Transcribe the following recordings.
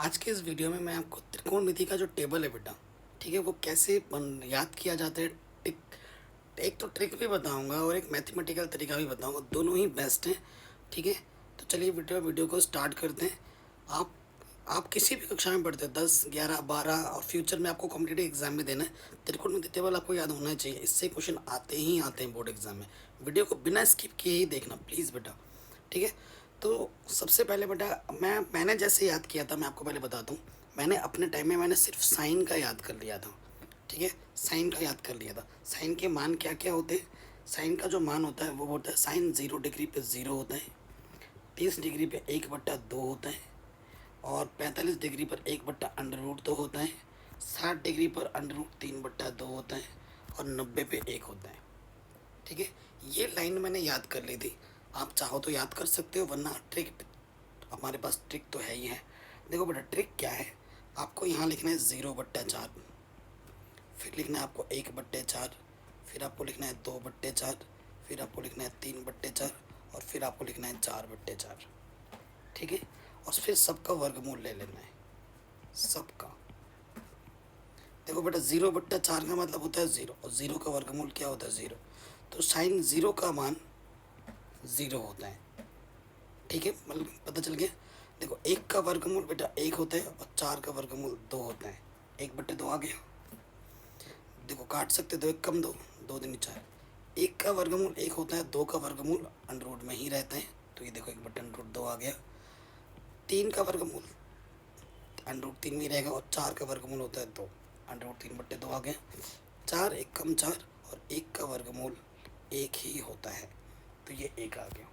आज के इस वीडियो में मैं आपको त्रिकोणमिति का जो टेबल है बेटा, ठीक है, वो कैसे याद किया जाता है। टिक एक तो ट्रिक भी बताऊंगा और एक मैथमेटिकल तरीका भी बताऊंगा, दोनों ही बेस्ट हैं। ठीक है, तो चलिए वीडियो को स्टार्ट करते हैं। आप आप किसी भी कक्षा में पढ़ते हैं, 10, 11, 12 और फ्यूचर में आपको कॉम्पिटिटिव एग्जाम में देना है। त्रिकोणमिति टेबल आपको याद होना चाहिए, इससे क्वेश्चन आते ही आते हैं बोर्ड एग्जाम में। वीडियो को बिना स्किप किए ही देखना प्लीज़ बेटा। ठीक है, तो सबसे पहले बेटा मैंने जैसे याद किया था, मैं आपको पहले बताता हूँ। मैंने अपने टाइम में मैंने सिर्फ साइन का याद कर लिया था। ठीक है, साइन का याद कर लिया था। साइन के मान क्या क्या होते हैं? साइन का जो मान होता है वो होता है, साइन 0 डिग्री पे 0 होता है, 30 डिग्री पे 1/2 होता है, और 45 डिग्री पर 1/√2 होता है, 60 डिग्री पर √3/2 होता है, और 90 पे 1 होता है। ठीक है, ये लाइन मैंने याद कर ली थी। आप चाहो तो याद कर सकते हो, वरना ट्रिक, हमारे पास ट्रिक तो है ही है। देखो बेटा, ट्रिक क्या है, आपको यहाँ लिखना है 0/4, फिर लिखना है आपको 1/4, फिर आपको लिखना है 2/4, फिर आपको लिखना है 3/4, और फिर आपको लिखना है 4/4। ठीक है, और फिर सबका वर्गमूल ले लेना है, सबका। देखो बेटा, 0/4 का मतलब होता है 0, और 0 का वर्गमूल क्या होता है? 0। तो साइन 0 का मान 0 होता है। ठीक है, मतलब पता चल गया। देखो, 1 का वर्गमूल बेटा 1 होता है, और 4 का वर्गमूल 2 होता है। 1/2 आ गया। देखो, काट सकते, 2 1 कम 2, 2 दूनी 4। 1 का वर्गमूल 1 होता है, 2 का वर्गमूल अंडर में ही रहता है, तो ये देखो 1/√2 आ गया। 3 का वर्गमूल √3 में ही रहेगा, और 4 का वर्गमूल होता है 2, √3/2 आ गया। 4 1 कम 4, और 1 का वर्गमूल 1 ही होता है, तो ये 1 आ गया।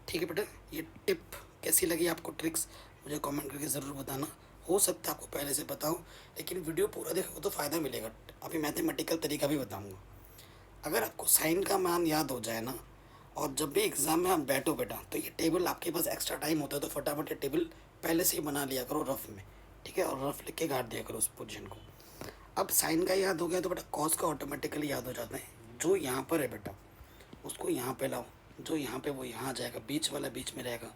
ठीक है बेटा, ये टिप कैसी लगी आपको, ट्रिक्स मुझे कमेंट करके ज़रूर बताना। हो सकता है आपको पहले से पता हो, लेकिन वीडियो पूरा देखो तो फ़ायदा मिलेगा। अभी मैथमेटिकल तरीका भी बताऊंगा। अगर आपको साइन का मान याद हो जाए ना, और जब भी एग्ज़ाम में आप बैठो बेटा, तो ये टेबल आपके पास एक्स्ट्रा टाइम होता है, तो फटाफट ये टेबल पहले से ही बना लिया करो रफ में। ठीक है, और रफ लिख के काट दिया करो उस पोजीशन को। अब साइन का याद हो गया तो बेटा कॉस का ऑटोमेटिकली याद हो जाता है। जो यहाँ पर है बेटा, उसको यहाँ पे लाओ, जो यहाँ पे वो यहाँ आ जाएगा, बीच वाला बीच में रहेगा,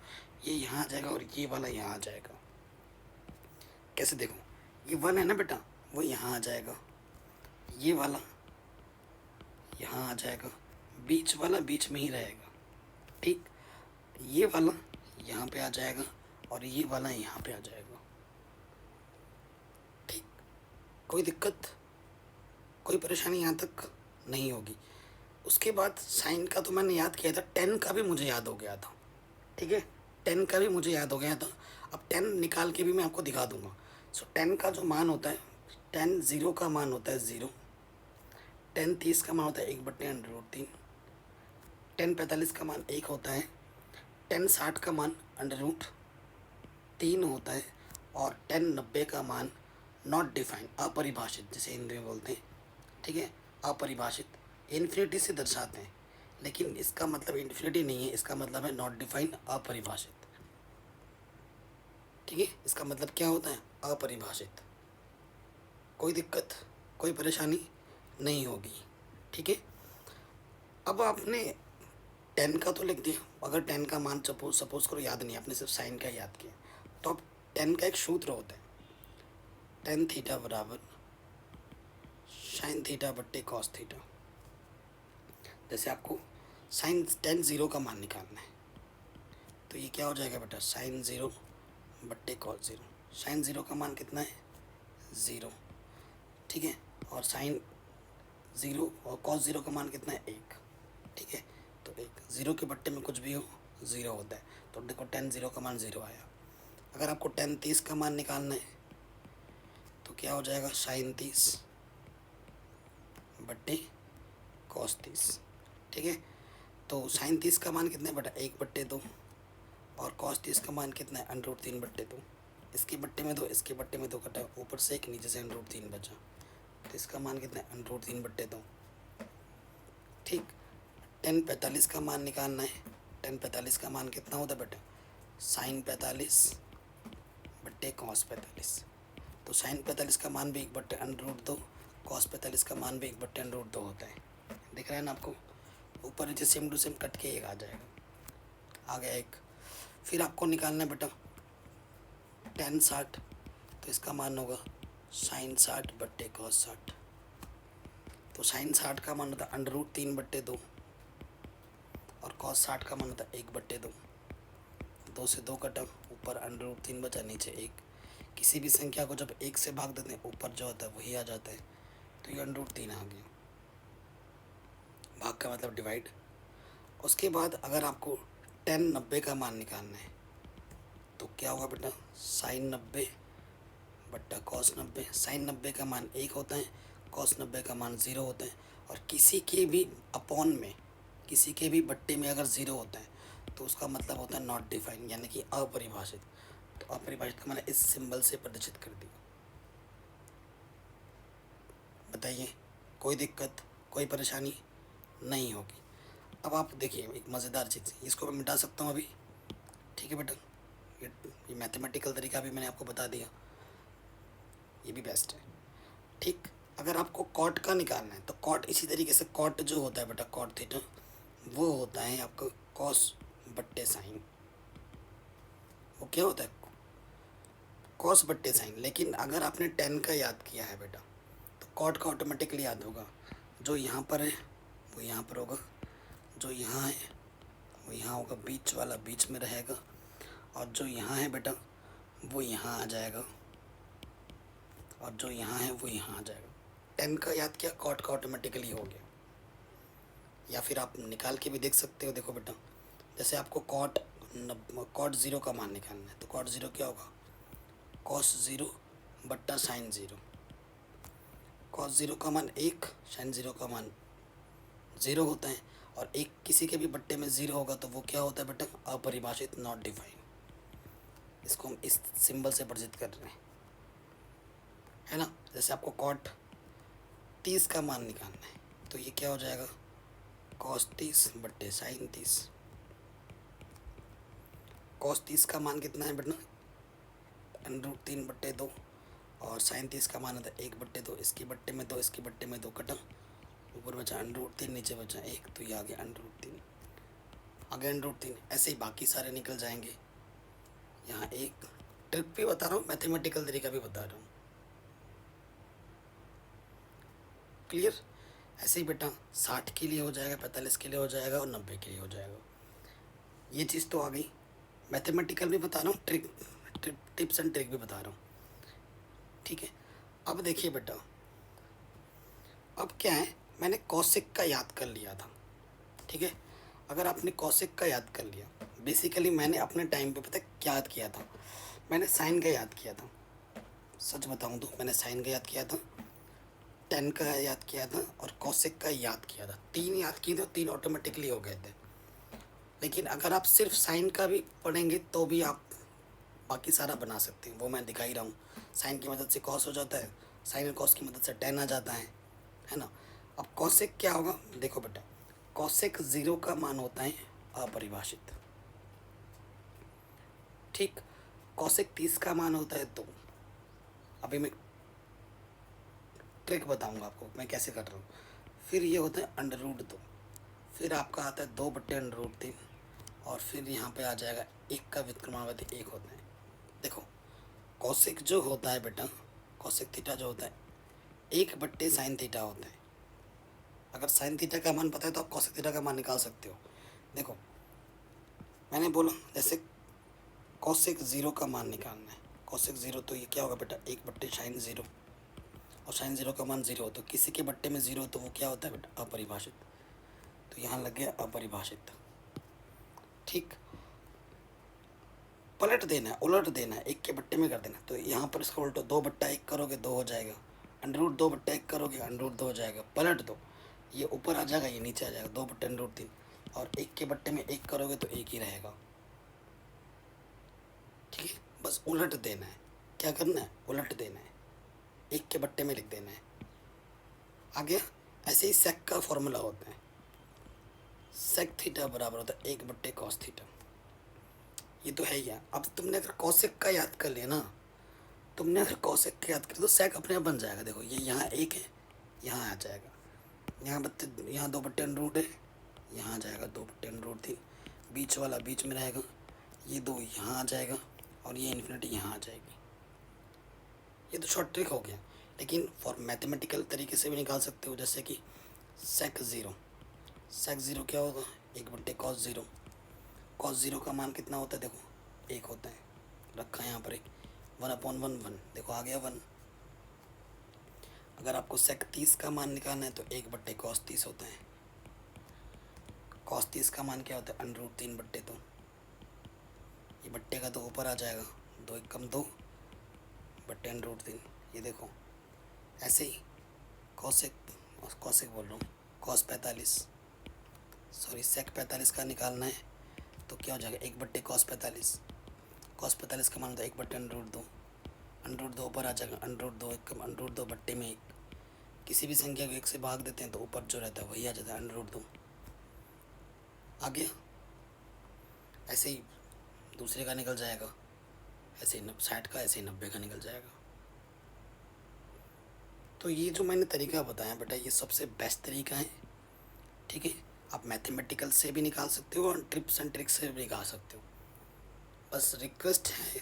ये यहाँ आ जाएगा, और ये वाला यहाँ आ जाएगा। कैसे? देखो, ये 1 है ना बेटा, वो यहाँ आ जाएगा, ये वाला यहाँ आ जाएगा, बीच वाला बीच में ही रहेगा। ठीक, ये वाला यहाँ पे आ जाएगा, और ये वाला यहाँ पे आ जाएगा। ठीक, कोई दिक्कत, कोई परेशानी यहाँ तक नहीं होगी। उसके बाद साइन का तो मैंने याद किया था, 10 का भी मुझे याद हो गया था। ठीक है, 10 का भी मुझे याद हो गया था। अब 10 निकाल के भी मैं आपको दिखा दूंगा। सो 10 का जो मान होता है, 10 0 का मान होता है 0, 10 30 का मान होता है 1/√3, 10 45 का मान 1 होता है, 10 60 का मान √3 होता है, और 10 90 का मान नॉट डिफाइंड, अपरिभाषित, जिसे हिंदी में बोलते हैं। ठीक है, अपरिभाषित, इन्फिनिटी से दर्शाते हैं, लेकिन इसका मतलब इन्फिनिटी नहीं है, इसका मतलब है नॉट डिफाइंड, अपरिभाषित। ठीक है, इसका मतलब क्या होता है? अपरिभाषित। कोई दिक्कत, कोई परेशानी नहीं होगी। ठीक है, अब आपने 10 का तो लिख दिया। अगर 10 का मान सपोज करो याद नहीं, आपने सिर्फ साइन का याद किया, तो अब 10 का एक सूत्र होता है, टेन थीटा बराबर साइन थीटा बट्टे कॉस थीटा। जैसे आपको साइन 10 0 का मान निकालना है, तो ये क्या हो जाएगा बेटा? साइन 0 बट्टे कॉस 0। साइन 0 का मान कितना है? 0। ठीक है, और साइन 0 और कॉस 0 का मान कितना है? 1। ठीक है, तो 1 0 के बट्टे में कुछ भी हो 0 होता है, तो देखो 10 0 का मान 0 आया। अगर आपको 10 30 का मान निकालना है, तो क्या हो जाएगा? साइन 30 बट्टे कॉस 30। ठीक है, तो साइन 30 का मान कितना है बेटा? 1/2, और कॉस 30 का मान कितना है? √3/2। इसके बट्टे में 2, इसके बट्टे में 2 कटा, ऊपर से 1, नीचे से √3 बचा, तो इसका मान कितना है? √3/2। ठीक, 10 45 का मान निकालना है। 10 45 का मान कितना होता है बेटा? साइन 45 बट्टे कॉस 45। तो साइन 45 का मान भी 1/√2, कॉस 45 का मान भी 1/√2 होता है। दिख रहा है ना आपको? ऊपर नीचे सेम टू सेम कट के एक आ जाएगा, आ गया एक। फिर आपको निकालना है बेटा टेन 60, तो इसका मान होगा साइन 60 बट्टे कॉस 60। तो साइन 60 का मान होता है √3/2 और कॉस 60 का मान होता है 1/2। 2 से 2 कटा, ऊपर √3 बचा, नीचे 1। किसी भी संख्या को जब 1 से भाग देते हैं ऊपर जो होता है वही आ जाता है, तो ये √3 आ गया। भाग का मतलब डिवाइड। उसके बाद अगर आपको tan 90 का मान निकालना है तो क्या होगा बेटा, साइन 90 बट्टा कॉस 90। साइन 90 का मान 1 होता है, कॉस 90 का मान 0 होता है। और किसी के भी अपॉन में, किसी के भी बट्टे में अगर 0 होता है तो उसका मतलब होता है नॉट डिफाइन, यानी कि अपरिभाषित। तो अपरिभाषित का मैंने इस सिंबल से प्रदर्शित कर दिया। बताइए, कोई दिक्कत, कोई परेशानी नहीं होगी। अब आप देखिए एक मज़ेदार चीज़, इसको मैं मिटा सकता हूँ अभी, ठीक है बेटा। ये मैथमेटिकल तरीका भी मैंने आपको बता दिया, ये भी बेस्ट है। ठीक, अगर आपको कॉट का निकालना है तो कॉट इसी तरीके से, कॉट जो होता है बेटा, कॉट थीटा, वो होता है आपका कॉस बट्टे साइन। वो क्या होता है, कॉस बट्टे साइन। लेकिन अगर आपने टेन का याद किया है बेटा तो कॉट का ऑटोमेटिकली याद होगा। जो यहाँ पर है वो यहाँ पर होगा, जो यहाँ है वो यहाँ होगा, बीच वाला बीच में रहेगा, और जो यहाँ है बेटा वो यहाँ आ जाएगा, और जो यहाँ है वो यहाँ आ जाएगा। टेन का याद किया, कॉट का ऑटोमेटिकली हो गया। या फिर आप निकाल के भी देख सकते हो। देखो बेटा, जैसे आपको कॉट 0 का मान निकालना है तो कॉट 0 क्या होगा, कॉस 0 बट्टा साइन 0। कॉस 0 का मान 1, साइन 0 का मान 0 होता है, और एक किसी के भी बट्टे में 0 होगा तो वो क्या होता है बेटा, अपरिभाषित, नॉट डिफाइन। इसको हम इस सिंबल से परिचित कर रहे हैं, है ना। जैसे आपको कॉट 30 का मान निकालना है तो ये क्या हो जाएगा, कॉस 30 बट्टे साइन 30। कॉस 30 का मान कितना है बेटा, √3/2, और साइन 30 का मान होता है 1/2। इसके बट्टे में 2, इसके बट्टे में 2 कटा, ऊपर बचा √3, नीचे बचा 1, तो ये आ गया √3, आ गया √3। ऐसे ही बाकी सारे निकल जाएंगे। यहाँ एक ट्रिक भी बता रहा हूँ, मैथमेटिकल तरीका भी बता रहा हूँ, क्लियर। ऐसे ही बेटा 60 के लिए हो जाएगा, 45 के लिए हो जाएगा, और 90 के लिए हो जाएगा। ये चीज़ तो आ गई। मैथमेटिकल भी बता रहा हूँ, टिप्स एंड ट्रिक भी बता रहा हूँ, ठीक है। अब देखिए बेटा, अब क्या है, मैंने कॉसेक का याद कर लिया था, ठीक है। अगर आपने कॉसेक का याद कर लिया, बेसिकली मैंने अपने टाइम पे पता है क्या याद किया था, मैंने साइन का याद किया था। सच बताऊँ तो मैंने साइन का याद किया था, टेन का याद किया था, और कॉसेक का याद किया था। 3 याद किए थे, 3 ऑटोमेटिकली हो गए थे। लेकिन अगर आप सिर्फ साइन का भी पढ़ेंगे तो भी आप बाकी सारा बना सकते हैं, वो मैं दिखा ही रहा हूँ। साइन की मदद से कॉस हो जाता है, साइन और कॉस की मदद से टेन आ जाता है ना। अब कॉसेक क्या होगा, देखो बेटा, कॉसेक 0 का मान होता है अपरिभाषित, ठीक। कॉसेक 30 का मान होता है 2। अभी मैं ट्रिक बताऊंगा आपको मैं कैसे कर रहा हूँ। फिर ये होता है √2, फिर आपका आता है 2/√3, और फिर यहाँ पे आ जाएगा 1 का व्युत्क्रमानुपाती 1 होता है। देखो कॉसेक जो होता है बेटा, कॉसेक थीटा जो होता है 1/sin थीटा होता है। अगर साइन थीटा का मान पता है तो आप कॉसेक थीटा का मान निकाल सकते हो। देखो मैंने बोला जैसे कॉसेक 0 का मान निकालना है, कॉसेक 0 तो ये क्या होगा बेटा, 1/sin 0, और साइन 0 का मान 0 हो तो किसी के बट्टे में 0 तो वो क्या होता है बेटा, अपरिभाषित। तो यहाँ लग गया अपरिभाषित, ठीक। पलट देना है, उलट देना है, 1 के बट्टे में कर देना। तो यहाँ पर इसका उल्टा 2/1 करोगे 2 हो जाएगा, √2/1 करोगे √2 हो जाएगा। पलट दो, ये ऊपर आ जाएगा, ये नीचे आ जाएगा, 2/√3, और 1 के बट्टे में 1 करोगे तो 1 ही रहेगा, ठीक है। बस उलट देना है, क्या करना है, उलट देना है, 1 के बट्टे में लिख देना है, आ गया। ऐसे ही सेक का फॉर्मूला होता है, सेक थीटा बराबर होता है 1/cos थीटा। ये तो है ही है। अब तुमने अगर कॉसेक का याद कर लिया ना, तुमने अगर कॉसेक का याद कर तो सेक अपने आप बन जाएगा। देखो ये यहाँ 1 है, यहाँ आ जाएगा, यहाँ 2/√2 है, यहाँ आ जाएगा 2/√3, बीच वाला बीच में रहेगा, ये 2 यहाँ आ जाएगा, और ये इन्फिनिटी यहाँ आ जाएगी। ये तो शॉर्ट ट्रिक हो गया, लेकिन फॉर मैथमेटिकल तरीके से भी निकाल सकते हो, जैसे कि सेक ज़ीरो। सेक ज़ीरो क्या होगा, 1/cos 0। कॉस ज़ीरो का मान कितना होता है, देखो 1 होता है, रखा है यहाँ पर एक, 1/1 देखो आ गया 1। अगर आपको सेक 30 का मान निकालना है तो 1/cos 30 होता है। cos 30 का मान क्या होता है, √3/2। ये बट्टे का तो ऊपर आ जाएगा, 2 1 कम 2 बट्टे √3। ये देखो ऐसे ही कॉसेक बोल रहा हूँ, cos 45, सॉरी सेक 45 का निकालना है तो क्या हो जाएगा, 1/cos 45। cos 45 का मान होता है 1/√2। √2 ऊपर आ जाएगा, √2 1 कम √2 बट्टे में 1। किसी भी संख्या को 1 से भाग देते हैं तो ऊपर जो रहता है वही आ जाता है, √2 आ गया। ऐसे ही दूसरे का निकल जाएगा, ऐसे ही 60 का, ऐसे ही 90 का निकल जाएगा। तो ये जो मैंने तरीका बताया बेटा, ये सबसे बेस्ट तरीका है, ठीक है। आप मैथमेटिकल से भी निकाल सकते हो और टिप्स एंड ट्रिक्स से भी निकाल सकते हो। बस रिक्वेस्ट है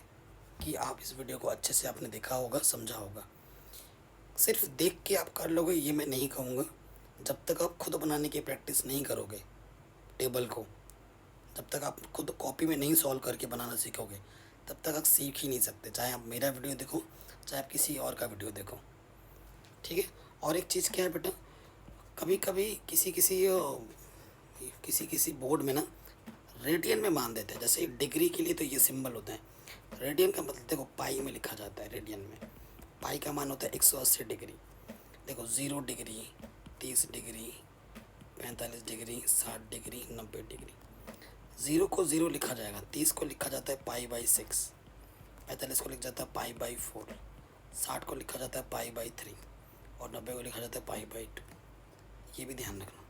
कि आप इस वीडियो को अच्छे से आपने देखा होगा, समझा होगा। सिर्फ देख के आप कर लोगे ये मैं नहीं कहूँगा, जब तक आप खुद बनाने की प्रैक्टिस नहीं करोगे टेबल को, जब तक आप खुद कॉपी में नहीं सॉल्व करके बनाना सीखोगे, तब तक आप सीख ही नहीं सकते, चाहे आप मेरा वीडियो देखो चाहे आप किसी और का वीडियो देखो, ठीक है। और एक चीज़ क्या है बेटा, कभी कभी किसी बोर्ड में ना रेडियन में मान देते हैं, जैसे डिग्री के लिए तो ये सिंबल होता है, रेडियन का मतलब देखो पाई में लिखा जाता है। रेडियन में पाई का मान होता है 180 डिग्री। देखो 0 degree, 30 degree, 45 degree, 60 degree, 90 degree. 0 को 0 लिखा जाएगा, 30 को लिखा जाता है π/6, 45 को लिखा जाता है π/4, 60 को लिखा जाता है π/3 और 90 को लिखा जाता है π/2। ये भी ध्यान रखना,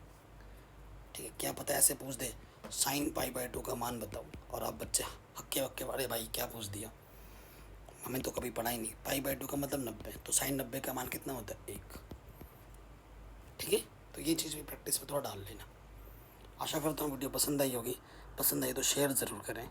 ठीक है। क्या पता ऐसे पूछ दे sin π/2 का मान बताओ, और आप बच्चे हक्के वक्के, अरे भाई क्या पूछ दिया, हमें तो कभी पढ़ा ही नहीं। π/2 का मतलब 90, तो sin 90 का मान कितना होता है, 1, ठीक है। तो ये चीज़ भी प्रैक्टिस में थोड़ा डाल लेना। आशा करता हूँ वीडियो पसंद आई होगी, पसंद आई तो शेयर ज़रूर करें।